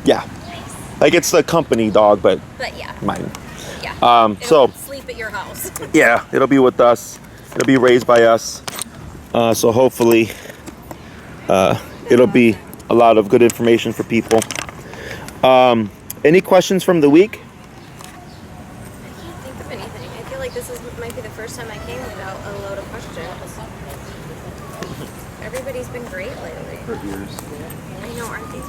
Yeah. Like it's the company dog, but yeah. mine. Yeah. So It'll sleep at your house. yeah, it'll be with us. It'll be raised by us. So hopefully, it'll be a lot of good information for people. Any questions from the week? I can't think of anything. I feel like might be the first time I came without a load of questions. Everybody's been great lately. For years. I know, aren't they?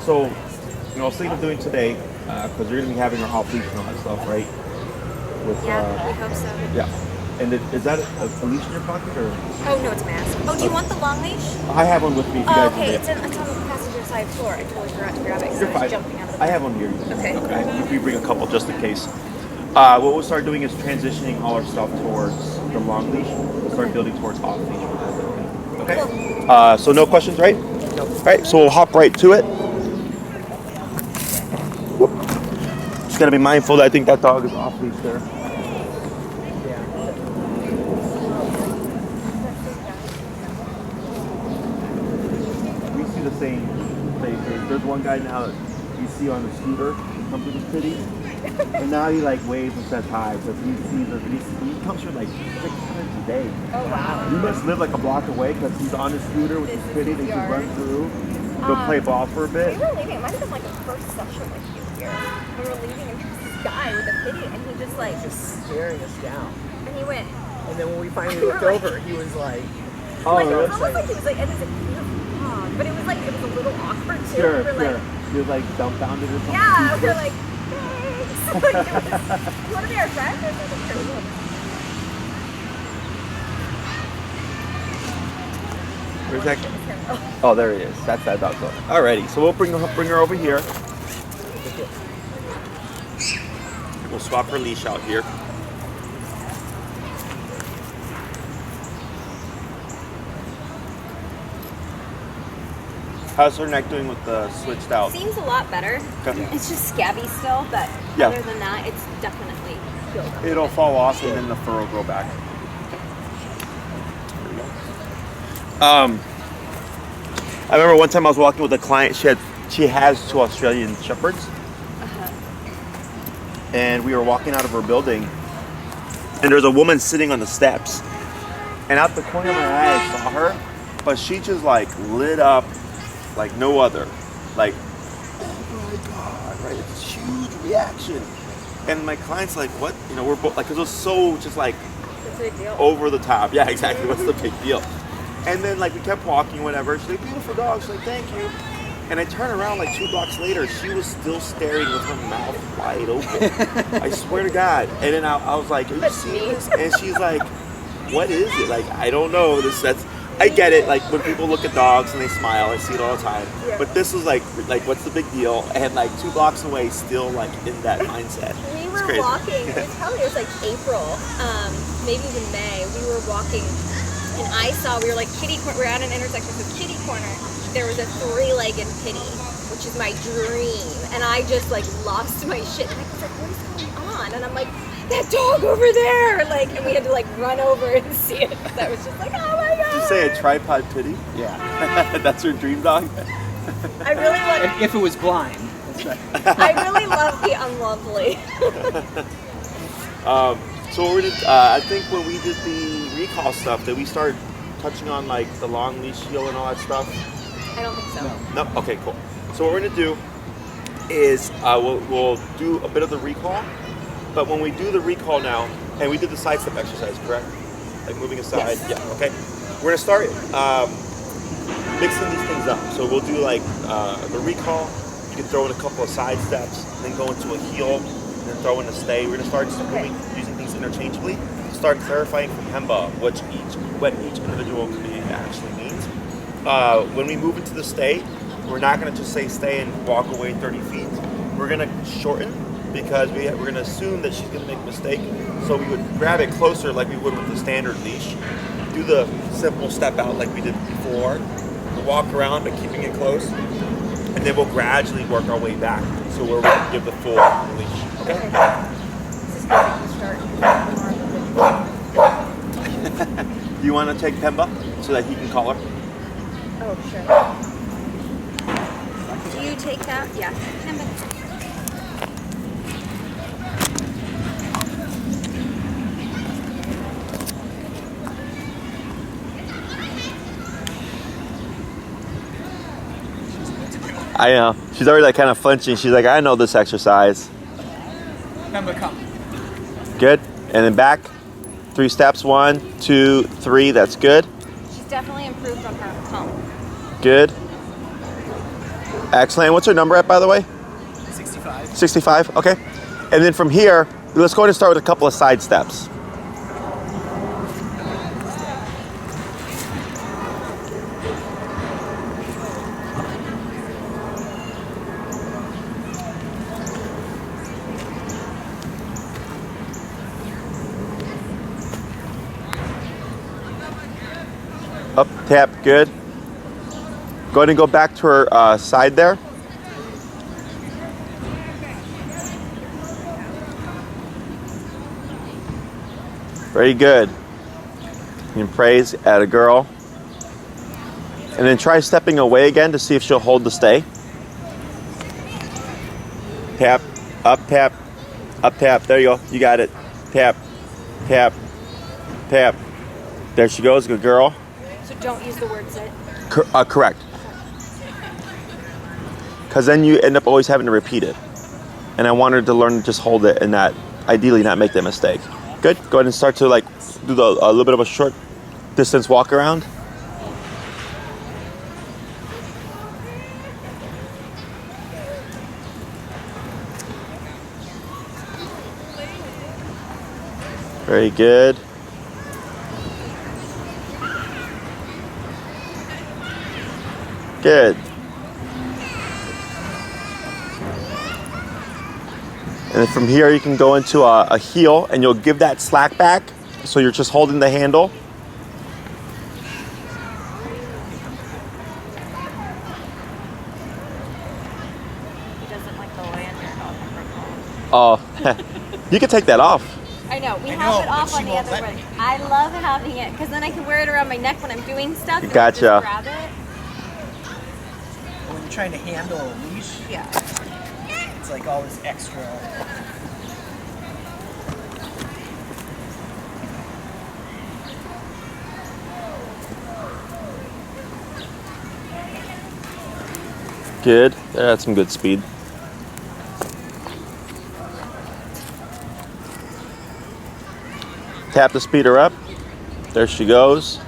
So, you know, I was thinking of doing today, because we're going to be having our off-leash and all that stuff, right? With, Yeah, we hope so. Yeah. And is that a leash in your pocket, or? Oh, no, it's a mask. Oh, do you want the long leash? I have one with me. If you Oh, guys okay, need it's on the passenger side floor. I totally forgot to grab it because You're I was fine. jumping out of the I have one here. Okay. We bring a couple just in case. What we'll start doing is transitioning all our stuff towards the long leash. We'll start building towards off leash. Okay. Cool. So no questions, right? No. All right. So we'll hop right to it. Whoop. Just gotta be mindful that I think that dog is off leash there. We see the same faces. There's one guy now that you see on the scooter comes to the city. And now he like waves and says hi because he sees us. He comes here like 6 times a day. Oh, wow. He must live like a block away because he's on his scooter with his kitty that he can run through. Go play ball for a bit. We were leaving. It might have been like a first session with you here. We were leaving and there's this guy with a kitty and he just like... Just staring us down. And he went... And then when we finally looked over, he was like... Oh, like, it was really? almost like he was like... And it's like, but it was like, it was a little awkward too. Sure, we were sure. like... He was like dumbfounded or something. Yeah, we were like... Thanks. Like, you want to be our friend? Or something? Where's that? Oh, there he is. That's that dog. Alrighty, so we'll bring her over here. We'll swap her leash out here. How's her neck doing with the switched out? Seems a lot better. Okay. It's just scabby still, but Yeah. other than that, it's definitely healed up. It'll fall off and then the fur will grow back. I remember one time I was walking with a client. She has 2 Australian Shepherds, and we were walking out of her building, and there's a woman sitting on the steps, and out the corner of my eye I saw her, but she just like lit up like no other, like oh my god, right? It's this huge reaction, and my client's like, what? You know, we're both like, 'cause it was so just like It's a big deal. over the top. Yeah, exactly. What's the big deal? And then like we kept walking, whatever. She's like, beautiful dog. She's like, thank you. And I turn around like 2 blocks later, she was still staring with her mouth wide open. I swear to God. And then I was like, are you serious? And she's like, what is it? Like, I don't know. I get it. Like when people look at dogs and they smile, I see it all the time. Yeah. But this was like what's the big deal? And like 2 blocks away, still like in that mindset. We It's were crazy. walking, it was like April, maybe even May. We were walking and I saw, we were like we're at an intersection, so kitty corner, there was a 3-legged kitty, which is my dream. And I just like lost my shit. And I was like, what is going on? And I'm like, that dog over there. Like, and we had to like run over and see it. That was just like, oh my God. Did you say a tripod pity? Yeah. That's her dream dog? I really want And if it was blind. That's right. I really love the unlovely. So we're gonna, I think when we did the recall stuff, did we start touching on like the long leash heel and all that stuff? I don't think so. No? Okay, cool. So what we're gonna do is we'll do a bit of the recall, but when we do the recall now, and we did the side step exercise, correct? Like moving aside? Yes. Yeah, okay. We're gonna start mixing these things up. So we'll do like the recall, you can throw in a couple of side steps, then go into a heel, and then throw in a stay. We're gonna start using things interchangeably, start clarifying from Pemba what each individual command actually means. When we move into the stay, we're not gonna just say stay and walk away 30 feet. We're gonna shorten because we're gonna assume that she's gonna make a mistake. So we would grab it closer like we would with the standard leash, do the simple step out like we did before, we'll walk around but keeping it close, and then we'll gradually work our way back. So we're gonna give the full leash, okay? This is going to start Do you wanna take Pemba so that he can call her? Oh, sure. take that? Yeah. Pemba. I know. She's already like kind of flinching. She's like, I know this exercise. Pemba, come. Good. And then back. 3 steps. 1, 2, 3. That's good. She's definitely improved on her home. Good. Excellent. What's her number at, by the way? 65. 65. Okay. And then from here, let's go ahead and start with a couple of side steps. Up, tap, good. Go ahead and go back to her side there. Very good. You can praise at a girl. And then try stepping away again to see if she'll hold the stay. Tap, up, tap, up, tap. There you go. You got it. Tap, tap, tap. There she goes. Good girl. So don't use the word sit. Correct. Because then you end up always having to repeat it. And I want her to learn to just hold it and not, ideally not make that mistake. Good. Go ahead and start to like do a little bit of a short distance walk around. Very good. Good. And then from here you can go into a heel and you'll give that slack back. So you're just holding the handle. He doesn't like the lanyard on the Oh, you can take that off. I know. We I have know, it off but on she the won't other let one. me. I love having it because then I can wear it around my neck when I'm doing stuff. and Gotcha. Just grab it. When you're trying to handle a leash, Yeah. it's like all this extra. Good. That's some good speed. Tap the speeder up. There she goes.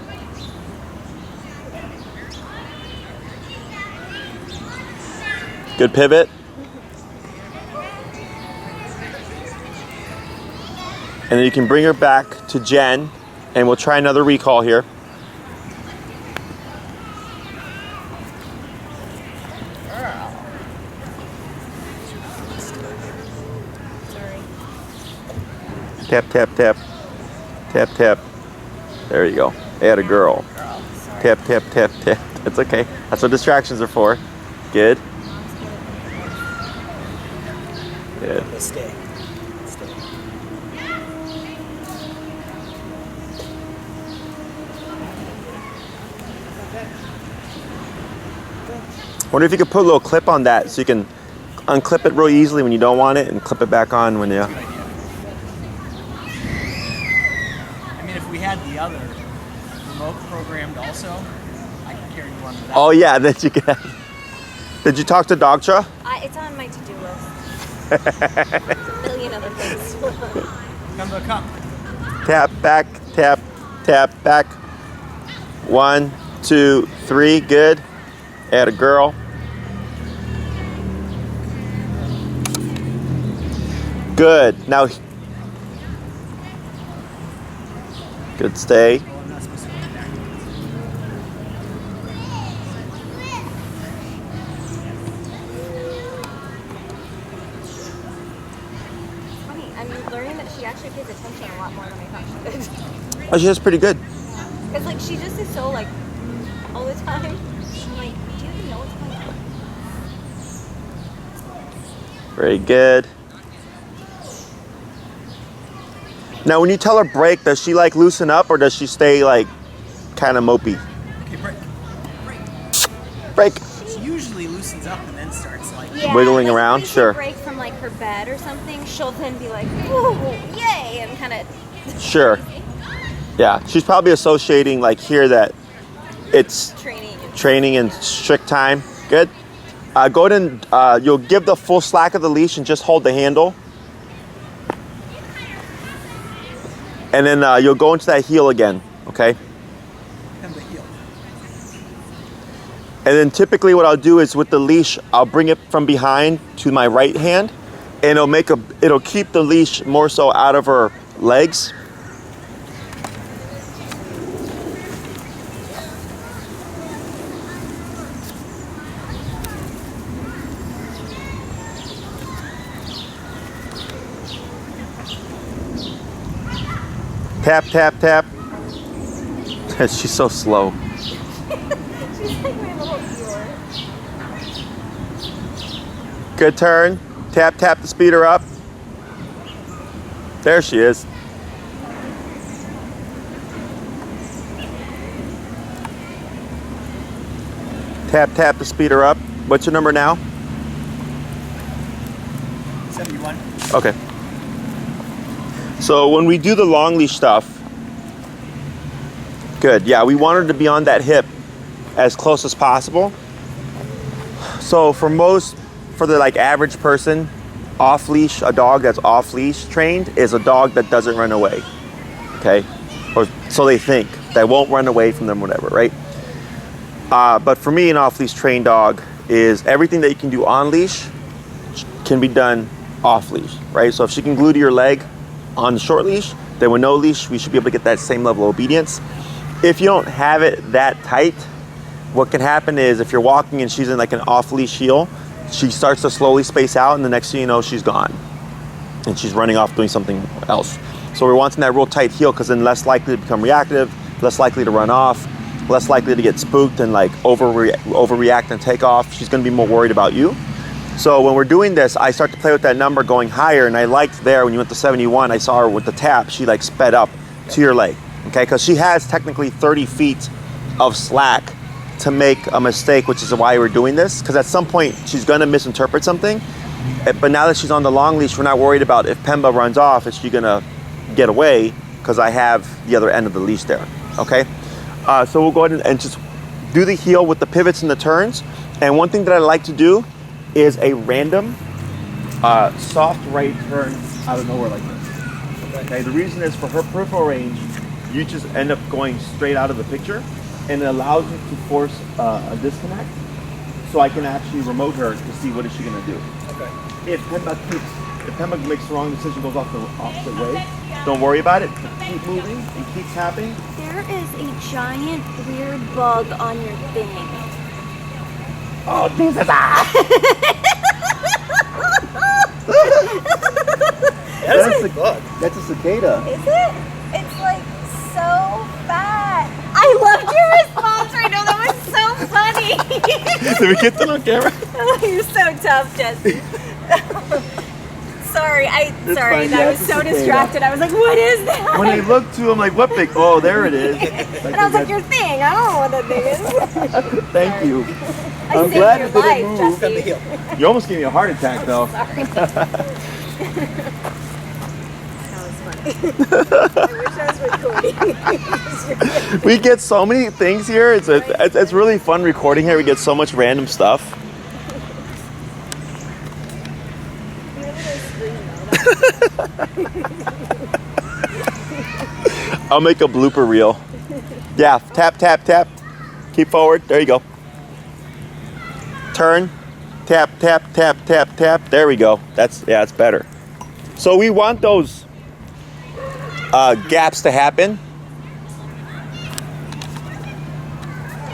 Good pivot. And then you can bring her back to Jen, and we'll try another recall here. Sorry. Tap, tap, tap. Tap, tap. There you go. Add a girl. Tap, tap, tap, tap. It's okay. That's what distractions are for. Good. Good. Stay. Wonder if you could put a little clip on that so you can unclip it real easily when you don't want it and clip it back on when you... Good idea. I mean, if we had the other remote programmed also, I could carry one with that. Oh yeah, then you can. Did you talk to Dogtra? It's on my to-do list. A million other things. Pemba, come. Tap, back, tap, tap, back. 1, 2, 3, good. Add a girl. Good. Now, good stay. Oh, I'm not supposed to go back. Funny, I'm learning that she actually pays attention a lot more than I thought she did. Oh, she's pretty good. Because like she just is so like all the time. I'm like, do you even know what's going on? Very good. Now, when you tell her break, does she like loosen up or does she stay like kind of mopey? Okay, break. Break. Break. It's you. usually loosens up and then starts like. Yeah, wiggling like, around, if we sure. break from like her bed or something, she'll then be like, "Ooh, yay!" and kind of. Sure. Yeah, she's probably associating like here that it's training and strict time. Good. Go ahead and you'll give the full slack of the leash and just hold the handle. And then you'll go into that heel again, okay? Pemba heel. And then typically what I'll do is with the leash, I'll bring it from behind to my right hand, and it'll keep the leash more so out of her legs. Tap, tap, tap. She's so slow. She's like my little viewer. Good turn. Tap, tap to speed her up. There she is. Tap, tap to speed her up. What's your number now? 71. Okay. So when we do the long leash stuff, good. Yeah, we want her to be on that hip as close as possible. So for the like average person, off leash, a dog that's off leash trained is a dog that doesn't run away. Okay, or so they think. That won't run away from them, whatever, right? But for me, an off leash trained dog is everything that you can do on leash can be done off leash, right? So if she can glue to your leg on the short leash, then with no leash, we should be able to get that same level of obedience. If you don't have it that tight, what can happen is if you're walking and she's in like an off leash heel, she starts to slowly space out, and the next thing you know, she's gone. And she's running off doing something else. So we're wanting that real tight heel because then less likely to become reactive, less likely to run off, less likely to get spooked and like overreact and take off. She's gonna be more worried about you. So when we're doing this, I start to play with that number going higher, and I liked there when you went to 71, I saw her with the tap, she like sped up to your leg, okay? Because she has technically 30 feet of slack to make a mistake, which is why we're doing this, because at some point she's gonna misinterpret something. But now that she's on the long leash, we're not worried about if Pemba runs off, is she gonna get away, because I have the other end of the leash there, okay? So we'll go ahead and just do the heel with the pivots and the turns. And one thing that I like to do is a random soft right turn out of nowhere like this. Okay, the reason is for her peripheral range, you just end up going straight out of the picture, and it allows you to force a disconnect, so I can actually remote her to see what is she gonna do. Okay. If Pemba makes the wrong decision, goes off the opposite way, don't worry about it. Keep moving and keep tapping. There is a giant weird bug on your thing. Oh, Jesus! That's a bug. That's a cicada. Is it? It's like so fat. I loved your response right now. That was so funny. Did we get that on camera? Oh, you're so tough, Jesse. Sorry, fine. I was so distracted. I was like, what is that? When I looked to him, like, what big? Oh, there it is. And I was like, your thing. I don't know what that thing is. Thank you. I I'm saved glad your it didn't life, move. Jesse. You almost gave me a heart attack, though. Sorry. I wish I was recording. We get so many things here. It's really fun recording here. We get so much random stuff. I'll make a blooper reel. Yeah, tap, tap, tap. Keep forward. There you go. Turn. Tap, tap, tap, tap, tap. There we go. That's better. So we want those gaps to happen.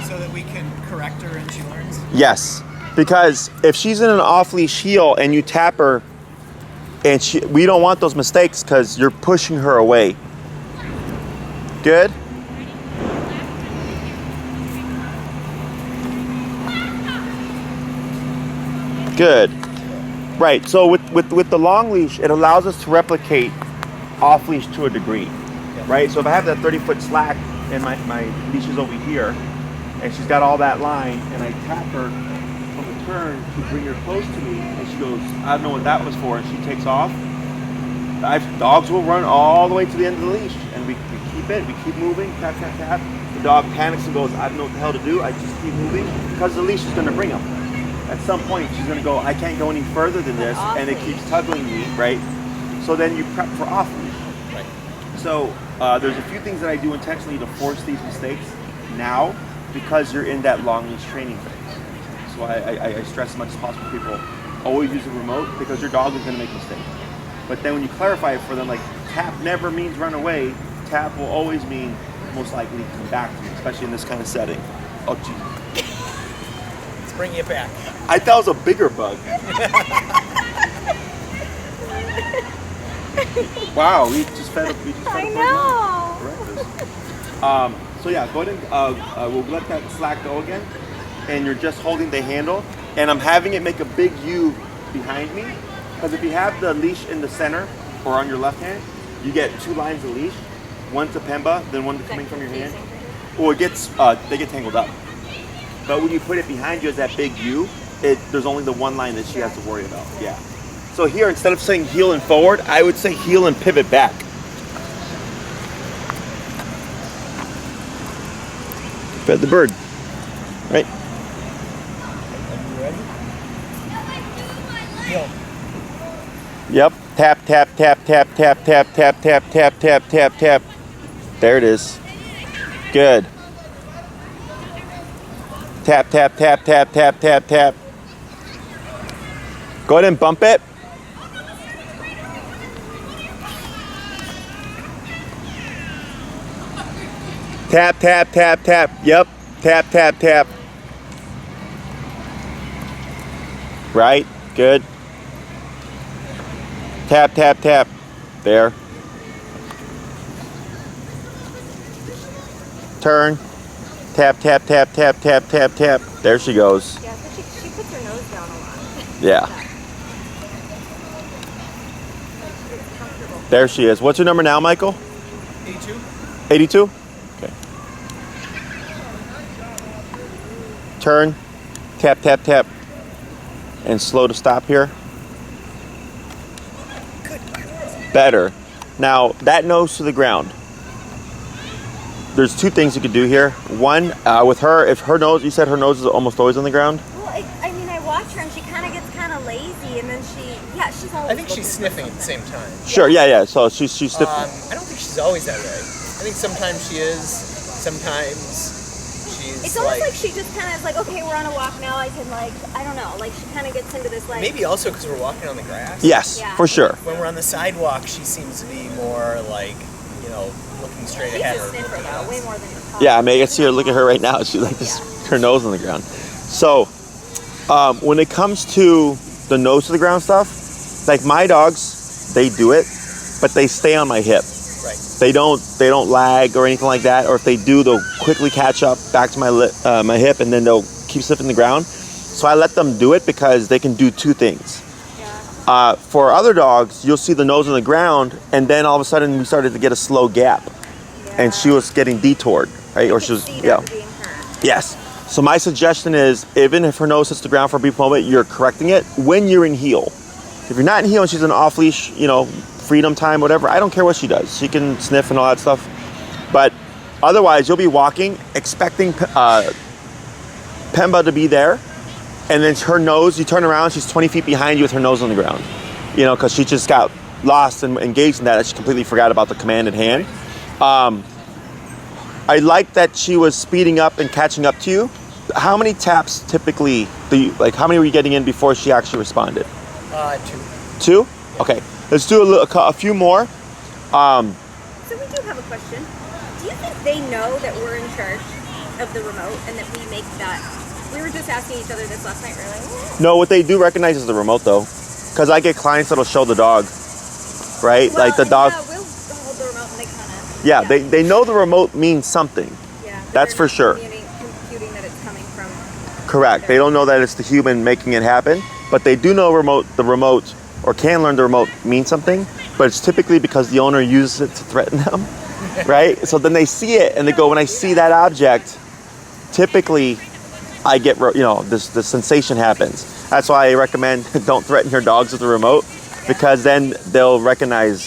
So that we can correct her and she learns? Yes. Because if she's in an off-leash heel and you tap her, and we don't want those mistakes because you're pushing her away. Good? Good. Right, so with the long leash, it allows us to replicate off leash to a degree, right? So if I have that 30-foot slack and my leash is over here, and she's got all that line, and I tap her turn to bring her close to me, and she goes, I don't know what that was for, and she takes off. Dogs will run all the way to the end of the leash, and we keep it, we keep moving, tap, tap, tap. The dog panics and goes, I don't know what the hell to do, I just keep moving, because the leash is going to bring him. At some point, she's going to go, I can't go any further than this, and it keeps tugging me, right? So then you prep for off-leash. Right. So there's a few things that I do intentionally to force these mistakes now, because you're in that long leash training phase. So I stress as much as possible to people, always use a remote, because your dog is going to make mistakes. But then when you clarify it for them, like tap never means run away, tap will always mean most likely come back to me, especially in this kind of setting. Oh, geez. Let's bring you back. I thought it was a bigger bug. Wow, we just fed up. I know. So yeah, go ahead and we'll let that slack go again, and you're just holding the handle, and I'm having it make a big U behind me, because if you have the leash in the center or on your left hand, you get two lines of leash, one to Pemba, then one coming from your hand. Or it gets they get tangled up. But when you put it behind you as that big U, there's only the one line that she has to worry about. Yeah. So here, instead of saying heel and forward, I would say heel and pivot back. Fed the bird. Right? Are you ready? Heel. Yep. Tap, tap, tap, tap, tap, tap, tap, tap, tap, tap, tap, tap. There it is. Good. Tap, tap, tap, tap, tap, tap, tap. Go ahead and bump it. Tap, tap, tap, tap. Yep. Tap, tap, tap. Right. Good. Tap, tap, tap. There. Turn. Tap, tap, tap, tap, tap, tap, tap. There she goes. Yeah, so she puts her nose down a lot. Yeah. There she is. What's your number now, Michael? 82. 82? Okay. Turn. Tap, tap, tap. And slow to stop here. Better. Now, that nose to the ground. There's two things you could do here. One, with her, if her nose, you said her nose is almost always on the ground? Well, I mean, I watch her and she kind of gets kind of lazy, and then she's always. I think she's sniffing at the same time. Sure, yeah. So she's sniffing. I don't think she's always that way. I think sometimes she is, sometimes she's It's almost like she just kind of is like, okay, we're on a walk now, I can I don't know, she kind of gets into this maybe also because we're walking on the grass. Yes, Yeah. for sure. When we're on the sidewalk, she seems to be more looking straight She's ahead. a sniffer though, way more than your pup. Yeah, I mean, I can see her, look at her right now. She's like this, her nose on the ground. So, when it comes to the nose to the ground stuff, like my dogs, they do it, but they stay on my hip. Right. They don't lag or anything like that. Or if they do, they'll quickly catch up back to my hip, and then they'll keep sniffing the ground. So I let them do it because they can do two things. Yeah. For other dogs, you'll see the nose on the ground, and then all of a sudden we started to get a slow gap, and she was getting detoured, right? Or she was, yeah. Yes. So my suggestion is, even if her nose hits the ground for a brief moment, you're correcting it when you're in heel. If you're not in heel and she's in off-leash, freedom time, whatever, I don't care what she does. She can sniff and all that stuff. But otherwise, you'll be walking, expecting Pemba to be there, and then her nose, you turn around, she's 20 feet behind you with her nose on the ground. Because she just got lost and engaged in that she completely forgot about the command at hand. I like that she was speeding up and catching up to you. How many taps typically how many were you getting in before she actually responded? 2. 2? Okay, let's do a few more. So we do have a question. Do you think they know that we're in charge of the remote and that we make that? We were just asking each other this last night. We're like, No, what they do recognize is the remote though, because I get clients that'll show the dog, right? well, like the dog. Yeah, we'll hold the remote and they kind of. Yeah, they know the remote means something. Yeah. but That's they're for sure. not computing that it's coming from. Correct. They don't know that it's the human making it happen, but they do know the remote, or can learn the remote means something, but it's typically because the owner uses it to threaten them, right? So then they see it and they go, when I see that object, typically I get, you know, the sensation happens. That's why I recommend don't threaten your dogs with the remote, because then they'll recognize.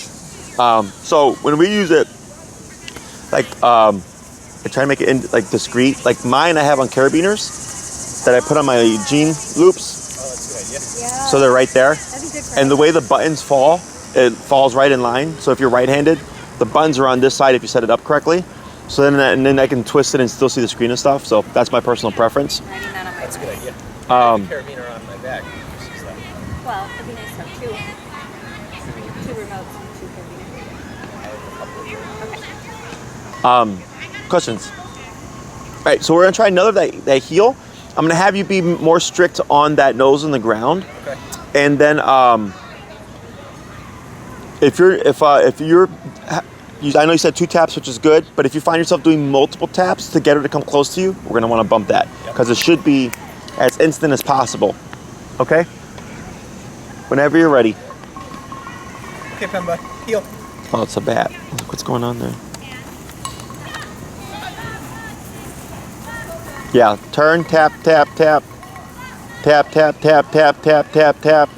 So when we use it, like I try to make it like discreet. Like mine, I have on carabiners that I put on my jean loops. Oh, that's a good idea. Yeah. So they're right there. That'd be good for And the me. way the buttons fall, it falls right in line. So if you're right-handed, the buttons are on this side if you set it up correctly. So then I can twist it and still see the screen and stuff. So that's my personal preference. Writing that on my That's a good idea. Um, I have a carabiner on my back. Well, it'd be nice to have two remotes and two carabiners. Okay. Questions? All right, so we're gonna try another that heel. I'm gonna have you be more strict on that nose on the ground. Okay. And then if you're I know you said 2 taps, which is good, but if you find yourself doing multiple taps to get her to come close to you, we're gonna wanna bump that, because it should be as instant as possible. Okay? Whenever you're ready. Okay, Pemba, heel. Oh, it's a bat. Look what's going on there. Yeah, turn, tap, tap, tap. Tap, tap, tap, tap, tap, tap, tap.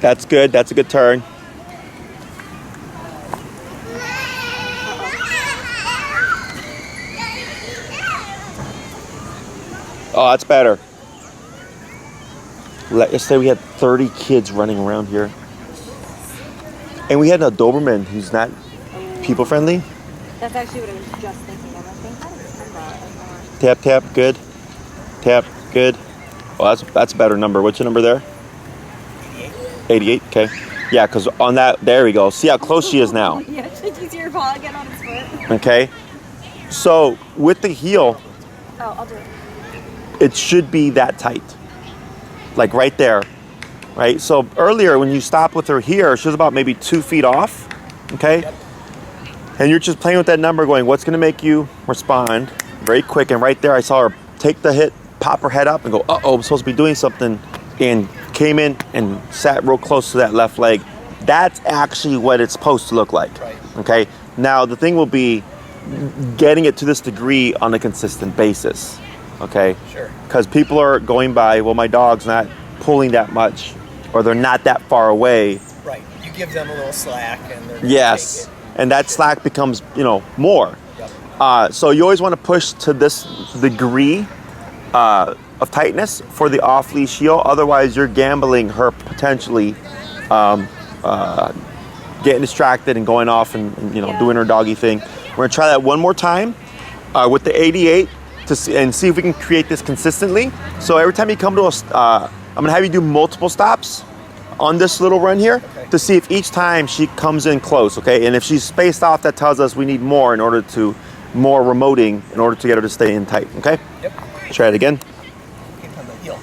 That's good. That's a good turn. Oh, that's better. Let's say we had 30 kids running around here. And we had a Doberman who's not people friendly. That's actually what I was just thinking of. I think that is Pemba. Tap, tap, good. Tap, good. Well, that's a better number. What's your number there? 88, okay. Yeah, because on that, there we go. See how close she is now. Yeah, you see your paw get on his foot. Okay. So with the heel, Oh, I'll do it. it should be that tight. Like right there, right? So earlier when you stopped with her here, she was about maybe 2 feet off, okay? Yep. And you're just playing with that number going, what's gonna make you respond very quick? And right there, I saw her take the hit, pop her head up and go, uh-oh, I'm supposed to be doing something, and came in and sat real close to that left leg. That's actually what it's supposed to look like, Right. okay? Now, the thing will be getting it to this degree on a consistent basis, okay? Sure. Because people are going by, well, my dog's not pulling that much, or they're not that far away. Right. You give them a little slack and they're gonna Yes, take and that slack becomes, more. it. Yep. So you always want to push to this degree of tightness for the off-leash heel. Otherwise, you're gambling her potentially getting distracted and going off and doing her doggy thing. We're gonna try that one more time with the 88 and see if we can create this consistently. So every time you come to I'm gonna have you do multiple stops on this little run here to see if each time she comes in close, okay? And if she's spaced off, that tells us we need more more remoting in order to get her to stay in tight, okay? Yep. Try it again. Okay, Pemba, heel.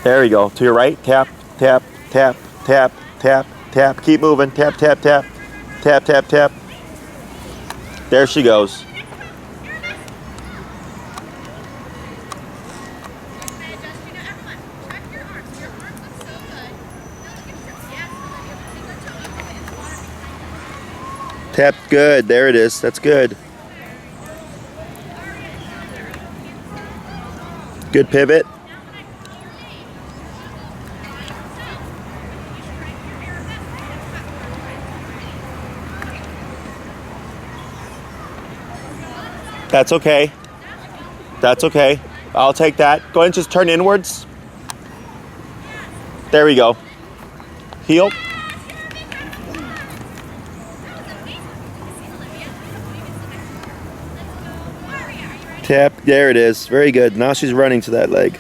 There you go. To your right. Tap, tap, tap, tap, tap, tap. Keep moving. Tap, tap, tap. Tap, tap, tap. There she goes. Tap, good. There it is. That's good. Good pivot. That's okay. That's okay. I'll take that. Go ahead and just turn inwards. There we go. Heel. Tap. There it is. Very good. Now she's running to that leg.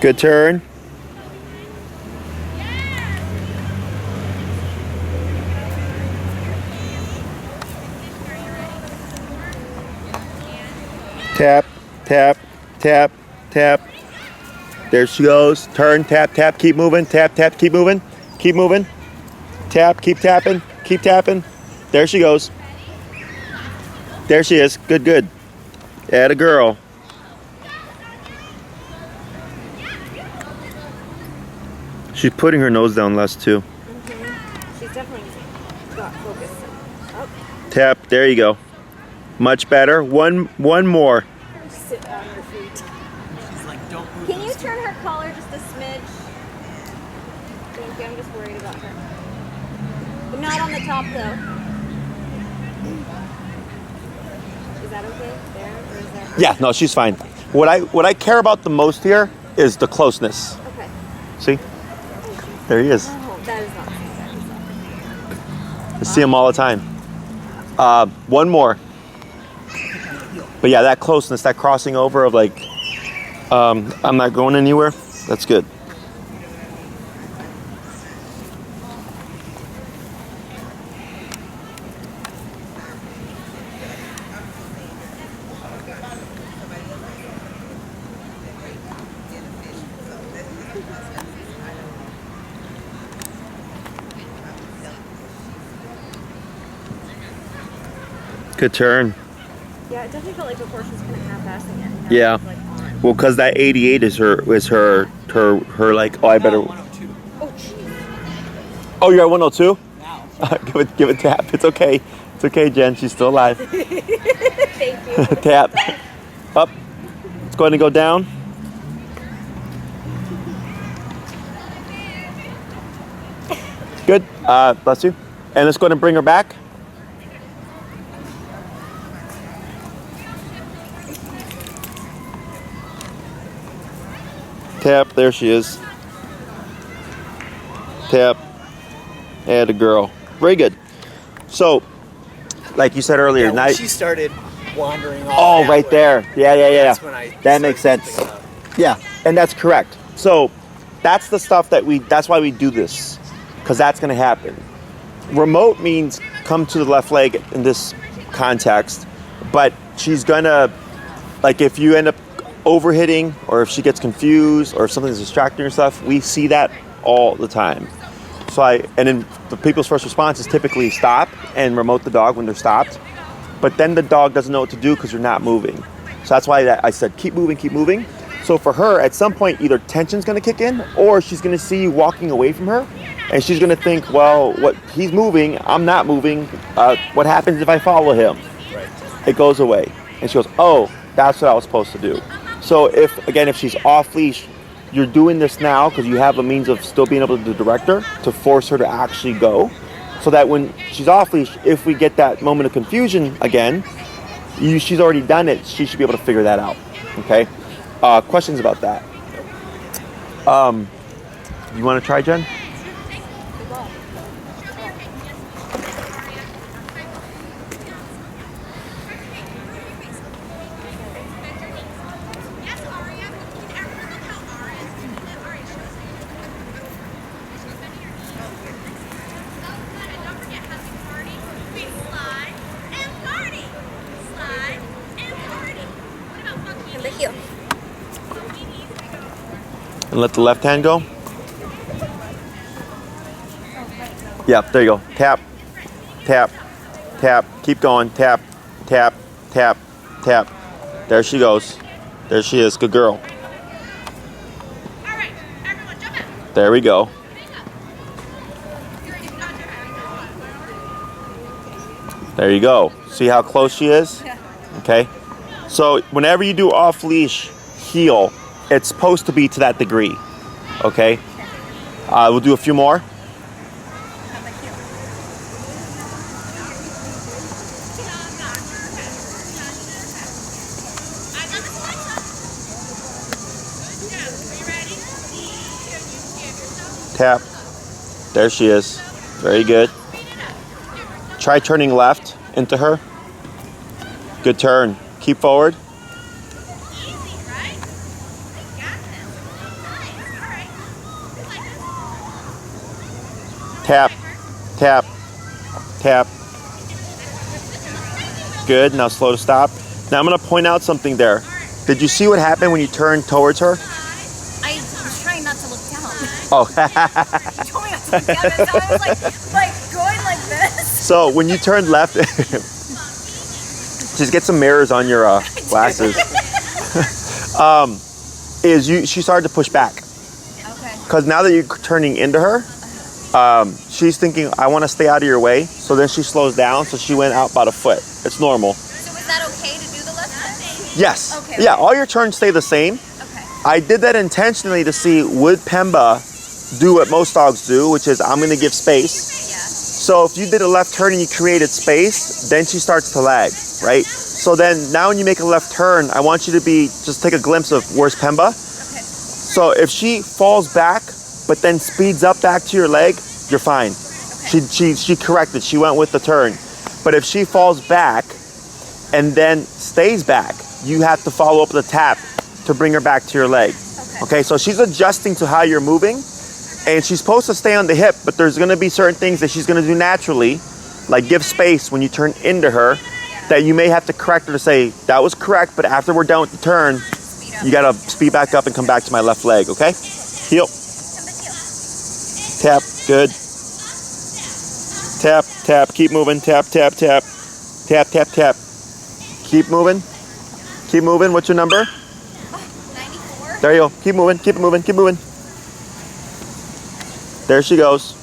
Good turn. Tap, tap, tap, tap. There she goes. Turn, tap, tap, keep moving. Tap, tap, keep moving. Keep moving. Tap, keep tapping, keep tapping. There she goes. There she is. Good, good. Atta girl. She's putting her nose down less too. She's definitely got focus. Oh. Tap. There you go. Much better. One more. Sit on your feet. She's like, don't move. Can you turn her collar just a smidge? Thank you. I'm just worried about her. But not on the top though. Is that okay there, or is that? Yeah. No, she's fine. What I care about the most here is the closeness. Okay. See? There he is. Oh, that is not. I see him all the time. One more. But yeah, that closeness, that crossing over of like, I'm not going anywhere. That's good. Good turn. Yeah, it definitely felt like before she was kind of half-assing it. Now Yeah. it's, like, on. Well, cause that 88 is her like, oh, I better. 102. Oh, jeez. Oh, you're at 102? Now. give it tap. It's okay. It's okay, Jen. She's still alive. Thank you. Tap. Up. It's going to go down. Good. Bless you. And let's go ahead and bring her back. Tap. There she is. Tap. And a girl. Very good. So, like you said earlier, Yeah, now. when she started wandering off. Oh, that right way, there. Yeah. That's when I That makes started sense. thinking of- Yeah, and that's correct. So that's the stuff that's why we do this, because that's going to happen. Remote means come to the left leg in this context, but she's going to, like if you end up overhitting or if she gets confused or if something's distracting her stuff, we see that all the time. So and then the people's first response is typically stop and remote the dog when they're stopped, but then the dog doesn't know what to do because you're not moving. So that's why I said keep moving, keep moving. So for her, at some point, either tension's going to kick in, or she's going to see you walking away from her, and she's going to think, well, what he's moving, I'm not moving. What happens if I follow him? Right. It goes away, and she goes, oh, that's what I was supposed to do. So if she's off leash, you're doing this now because you have a means of still being able to direct her to force her to actually go, so that when she's off leash, if we get that moment of confusion again, she's already done it. She should be able to figure that out. Okay. Questions about that? You want to try, Jen? And the heel. And let the left hand go. Yeah, there you go. Tap, tap, tap. Keep going. Tap, tap, tap, tap. There she goes. There she is. Good girl. There we go. There you go. See how close she is? Okay. So whenever you do off leash heel, it's supposed to be to that degree. Okay. We'll do a few more. Tap. There she is. Very good. Try turning left into her. Good turn. Keep forward. Tap, tap, tap. Good. Now slow to stop. Now I'm going to point out something there. Did you see what happened when you turned towards her? I was trying not to look down. Oh. You told me not to look down, and so I was like going like this. So when you turned left, Just get some mirrors on your glasses. She started to push back. Okay. Because now that you're turning into her, she's thinking, I want to stay out of your way. So then she slows down. So she went out about a foot. It's normal. So is that okay to do the left turn? Yes. Okay. Yeah, all your turns stay the same. Okay. I did that intentionally to see, would Pemba do what most dogs do, which is I'm going to give space. Yeah. So if you did a left turn and you created space, then she starts to lag, right? So then now when you make a left turn, I want you to just take a glimpse of where's Pemba. Okay. So if she falls back, but then speeds up back to your leg, you're fine. Okay. She corrected, she went with the turn. But if she falls back and then stays back, you have to follow up with a tap to bring her back to your leg. Okay, so she's adjusting to how you're moving, and she's supposed to stay on the hip, but there's gonna be certain things that she's gonna do naturally, like give space when you turn into her, that you may have to correct her to say, that was correct, but after we're done with the turn, you gotta speed back up and come back to my left leg, okay? Heel. Tap, good. Tap, tap, keep moving, tap, tap, tap. Tap, tap, tap. Keep moving. Keep moving, what's your number? 94. There you go, keep moving, keep it moving, keep moving. There she goes.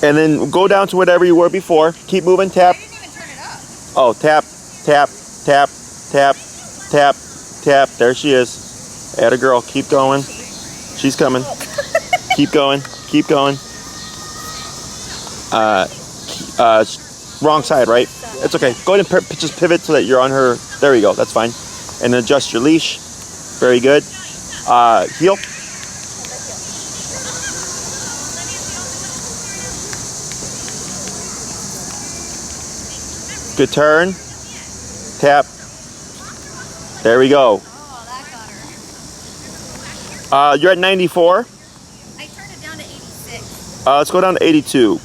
And then go down to whatever you were before. Keep moving, tap. I didn't even turn it up. Oh, tap, tap, tap, tap, tap, tap. There she is. Atta girl, keep going. She's coming. Keep going, keep going. Wrong side, right? It's okay. Go ahead and just pivot so that you're on her. There you go, that's fine. And adjust your leash. Very good. Heel. Good turn. Tap. There we go. Oh, that got her. You're at 94. I turned it down to 86. Let's go down to 82.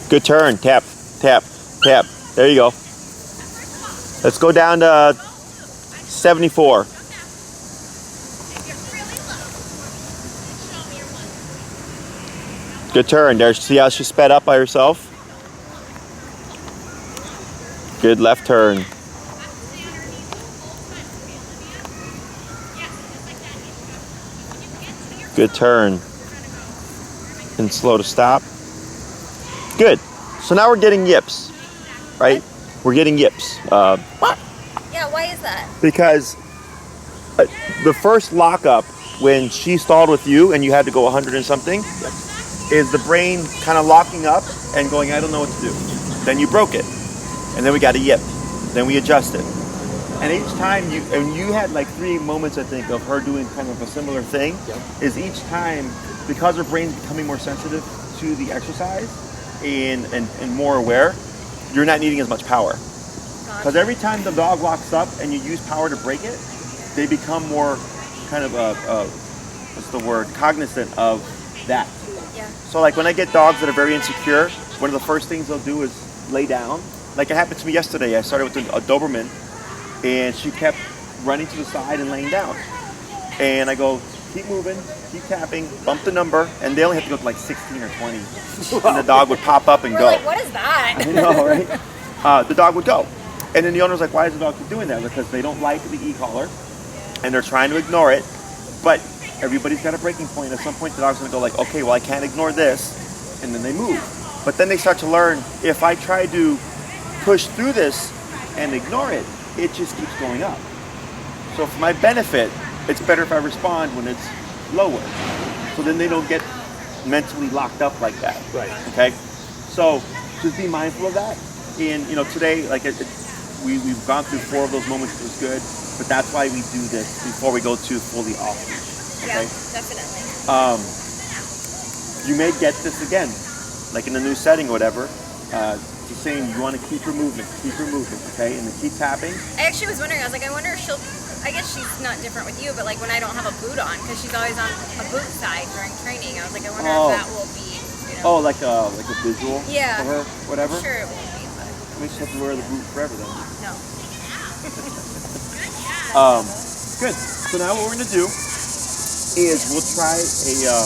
Good turn. Tap, tap, tap. There you go. Let's go down to 74. Good turn. There. See how she sped up by herself? Good left turn. Good turn. And slow to stop. Good. So now we're getting yips, right? We're getting yips. Yeah, why is that? Because the first lockup, when she stalled with you and you had to go 100 and something, is the brain kind of locking up and going, I don't know what to do. Then you broke it. And then we got a yip. Then we adjusted. And each time you had like 3 moments, I think, of her doing kind of a similar thing, is each time, because her brain's becoming more sensitive to the exercise and more aware, you're not needing as much power. Because every time the dog locks up and you use power to break it, they become more kind of, what's the word, cognizant of that. Yeah. So like when I get dogs that are very insecure, one of the first things they'll do is lay down. Like it happened to me yesterday. I started with a Doberman, and she kept running to the side and laying down. And I go, keep moving, keep tapping, bump the number, and they only have to go to like 16 or 20. And the dog would pop up and We're go. like, what is that? I know, right? The dog would go. And then the owner's like, why does the dog keep doing that? Because they don't like the e-collar, and they're trying to ignore it. But everybody's got a breaking point. At some point, the dog's gonna go like, okay, well, I can't ignore this, and then they move. But then they start to learn, if I try to push through this and ignore it, it just keeps going up. So for my benefit, it's better if I respond when it's lower. So then they don't get mentally locked up like that. Right. Okay? So just be mindful of that. And today, like we've gone through 4 of those moments. It was good, but that's why we do this before we go to fully off-leash. Okay? Yeah, definitely. You may get this again, like in a new setting or whatever. Just saying you want to keep her movement, okay? And then keep tapping. I actually was wondering, I was like, I wonder if I guess she's not different with you, but like when I don't have a boot on, because she's always on a boot side during training, I was like, I wonder if that will be, Oh, like a visual Yeah. for her, whatever? I'm sure it won't be, but We just have to wear the boot forever then. no. Good. So now what we're gonna do is we'll try a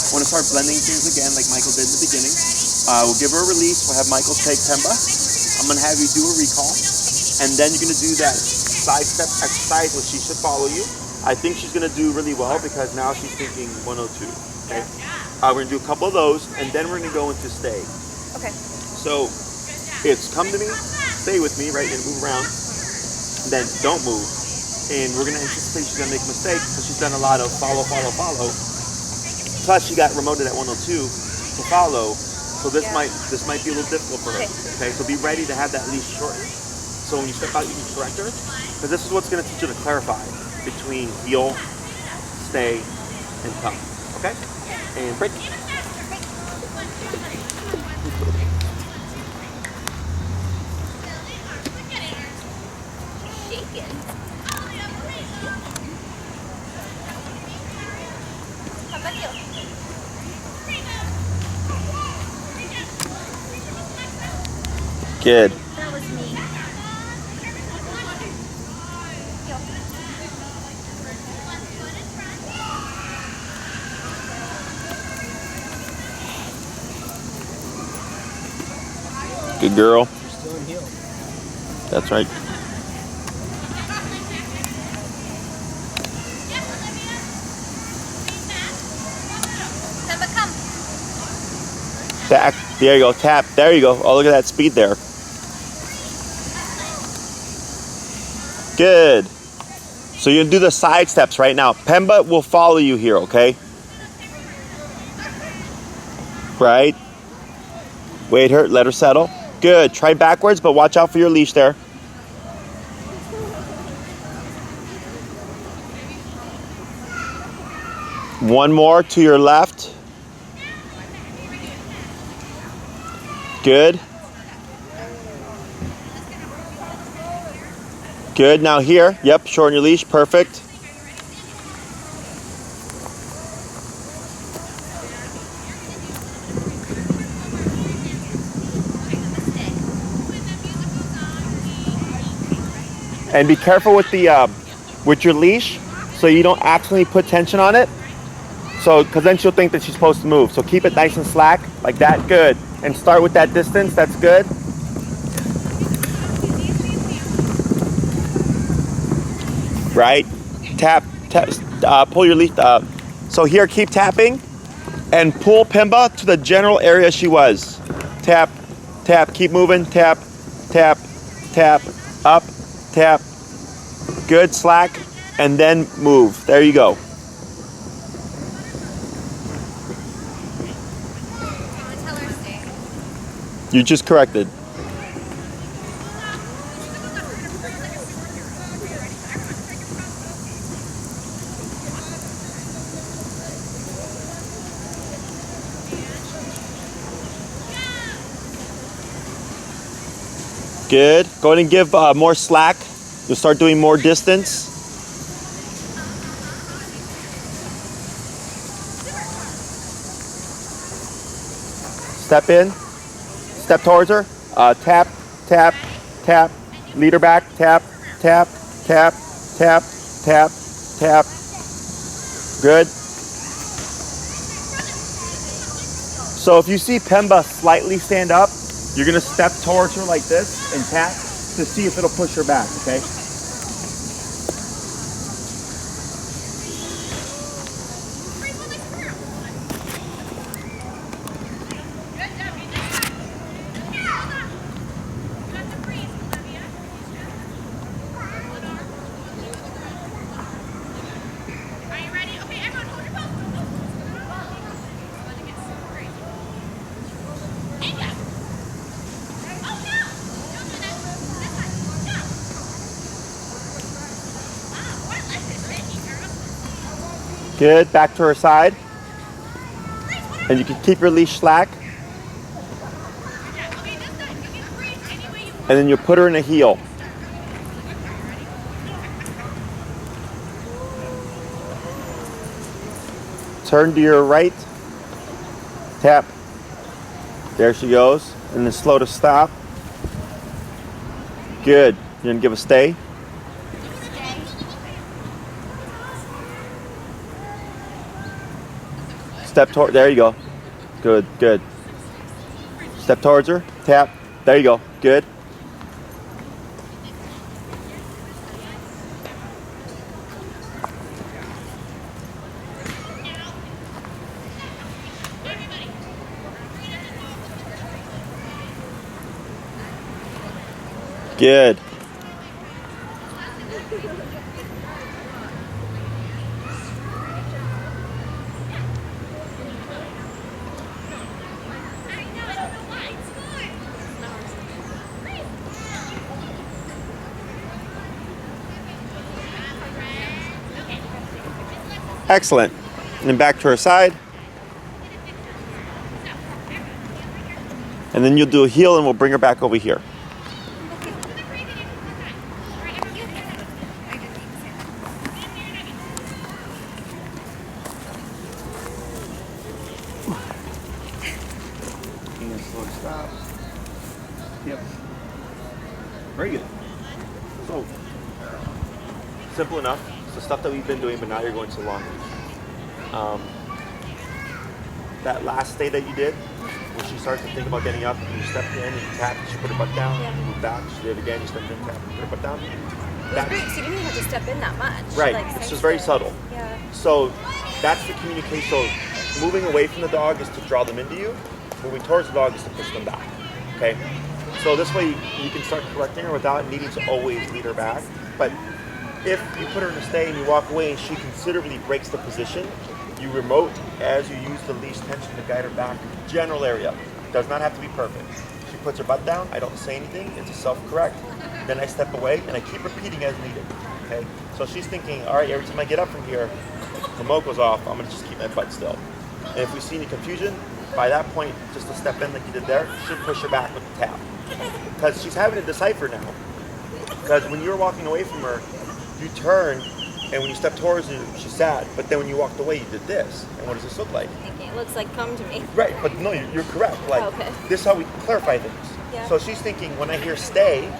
I want to start blending things again like Michael did in the beginning. We'll give her a release. We'll have Michael take Pemba. I'm going to have you do a recall. And then you're going to do that side step exercise, which she should follow you. I think she's going to do really well because now she's thinking 102. Okay. We're going to do a couple of those, and then we're going to go into stay. Okay. So it's come to me, stay with me, right, and move around. Then don't move. And we're going to anticipate she's going to make mistakes because she's done a lot of follow. Plus, she got remoted at 102 to follow. So this might be a little difficult for her. Okay, so be ready to have that leash shortened. So when you step out, you can correct her. Because this is what's going to teach you to clarify between heel, stay, and come. Okay? And break. Shaking. How about you? Good. That was me. Good girl. You're still in heel. That's right. Pemba, come. Back. There you go. Tap. There you go. Oh, look at that speed there. Good. So you're going to do the side steps right now. Pemba will follow you here, okay? Right. Wait her. Let her settle. Good. Try backwards, but watch out for your leash there. One more to your left. Good. Good. Now here. Yep. Shorten your leash. Perfect. And be careful with the with your leash, so you don't accidentally put tension on it. So, because then she'll think that she's supposed to move. So keep it nice and slack, like that. Good. And start with that distance. That's good. Right. Tap. Pull your leash. So here, keep tapping, and pull Pemba to the general area she was. Tap. Tap. Keep moving. Tap. Tap. Tap. Up. Tap. Good. Slack. And then move. There you go. You just corrected. Good. Go ahead and give more slack. You'll start doing more distance. Step in. Step towards her. Tap, tap, tap. Lead her back. Tap, tap, tap, tap, tap, tap. Good. So if you see Pemba slightly stand up, you're going to step towards her like this and tap to see if it'll push her back, okay? Good, back to her side. And you can keep your leash slack. And then you put her in a heel. Turn to your right. Tap. There she goes. And then slow to stop. Good. You're gonna give a stay. Step toward. There you go. Good, good. Step towards her. Tap. There you go. Good. Good. Excellent. And then back to her side. And then you'll do a heel and we'll bring her back over here. Stop. Yep. Very good. So, simple enough. It's the stuff that we've been doing, but now you're going to long leash. That last stay that you did, when she starts to think about getting up, you stepped in and you tapped, she put her butt down, you moved back, she did it again, you stepped in, tapped, put her butt down. It was great, so you didn't even have to step in that much. Right, Like, it's just very subtle. Yeah. So that's the communication. So moving away from the dog is to draw them into you. Moving towards the dog is to push them back. Okay? So this way you can start correcting her without needing to always lead her back. But if you put her in a stay and you walk away and she considerably breaks the position, you remote as you use the leash tension to guide her back. General area. Does not have to be perfect. She puts her butt down, I don't say anything, it's a self-correct. Then I step away and I keep repeating as needed. Okay? So she's thinking, all right, every time I get up from here, the remote goes off, I'm gonna just keep my butt still. And if we see any confusion, by that point, just to step in like you did there, she'll push her back with the tap. Because she's having to decipher now. Because when you're walking away from her, you turn, and when you step towards her, she's sad. But then when you walked away, you did this. And what does this look like? It looks like come to me. Right, but no, you're correct. Like, okay. This is how we clarify things. Yeah. So she's thinking, when I hear stay,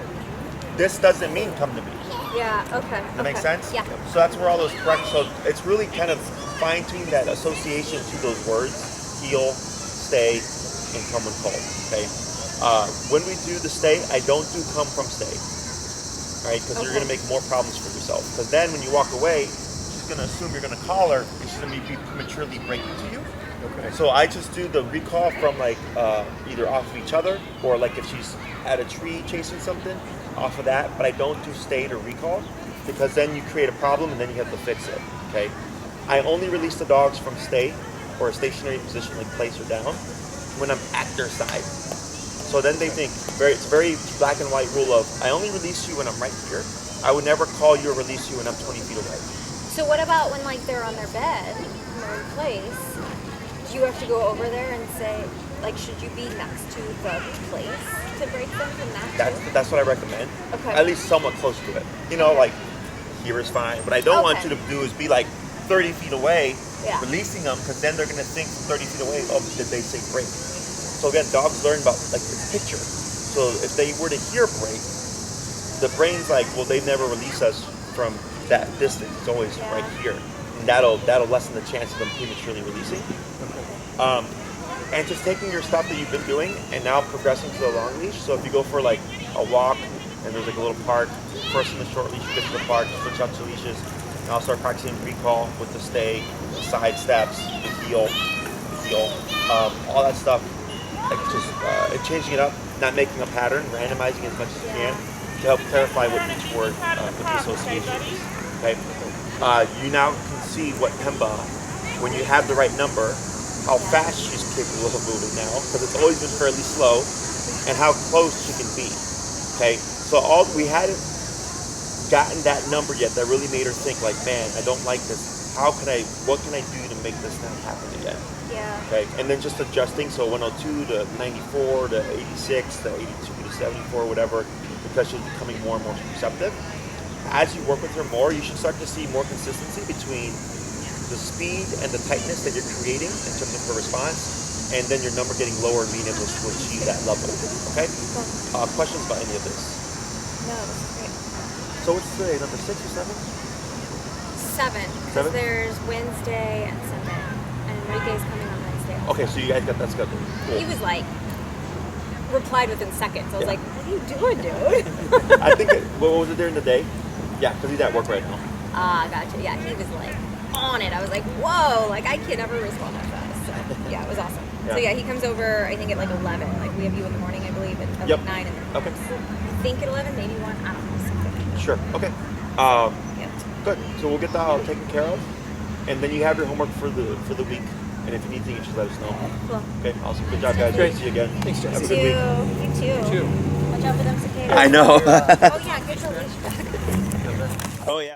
this doesn't mean come to me. Yeah, okay. That makes sense? Yeah. So that's where all those correct. So it's really kind of fine-tuning that association to those words: heel, stay, and come when called. Okay. When we do the stay, I don't do come from stay. Right? Because you're going to make more problems for yourself. Because then when you walk away, she's going to assume you're going to call her, and she's going to be prematurely breaking to you. Okay. So I just do the recall from like either off of each other, or like if she's at a tree chasing something, off of that. But I don't do stayed or recall, because then you create a problem and then you have to fix it. Okay. I only release the dogs from stay or a stationary position like place or down when I'm at their side. So then they think it's a very black and white rule of I only release you when I'm right here. I would never call you or release you when I'm 20 feet away. So what about when like they're on their bed and they're in place? Do you have to go over there and say, like, should you be next to the place to break them from that? That's what I recommend. Okay. At least somewhat close to it. You know, like here is fine. What I don't want you to do is be like 30 feet away, releasing them, because then they're going to think 30 feet away, oh, did they say break? So again, dogs learn about like the picture. So if they were to hear break, the brain's like, well, they never release us from that distance. It's always right here. And that'll lessen the chance of them prematurely releasing. And just taking your stuff that you've been doing and now progressing to the long leash. So if you go for like a walk and there's like a little park, first in the short leash, you get to the park, switch out to leashes, and I'll start practicing recall with the stay, the side steps, the heel, all that stuff. Like just changing it up, not making a pattern, randomizing as much as you can to help clarify what each word with the association is. Okay. You now can see what Pemba, when you have the right number, how fast she's capable of moving now, because it's always been fairly slow, and how close she can be. Okay. So we hadn't gotten that number yet that really made her think like, man, I don't like this. What can I do to make this not happen again? Yeah. Okay, and then just adjusting, so 102 to 94 to 86 to 82 to 74, whatever, because she's becoming more and more perceptive. As you work with her more, you should start to see more consistency between the speed and the tightness that you're creating in terms of her response, and then your number getting lower and being able to achieve that level. Okay? Questions about any of this? No, that's great. So what's today, number 6 or 7? 7. Because there's Wednesday and Sunday. And Enrique's coming on Wednesday. Okay, so you guys got that scheduled. Cool. He was like, replied within seconds. I was Yeah. like, what are you doing, dude? I think, what was it during the day? Yeah, because he's at work right now. Gotcha. Yeah, he was like on it. I was like, whoa, like I can never respond that fast. So yeah, it was awesome. Yeah. So yeah, he comes over, I think at like 11. Like we have you in the morning, I believe, at Yep. like 9 and then Okay. I think at 11, maybe 1. I don't know. Something. Sure. Okay. Yeah. Good. So we'll get that all taken care of, and then you have your homework for the week. And if you need things, just let us know. Cool. Okay. Awesome. Good job, guys. Great to see you again. Thanks, Jess. Have a You good week. too. You too. Watch out for them cicadas. I know. Oh yeah, get your leash back. Oh yeah.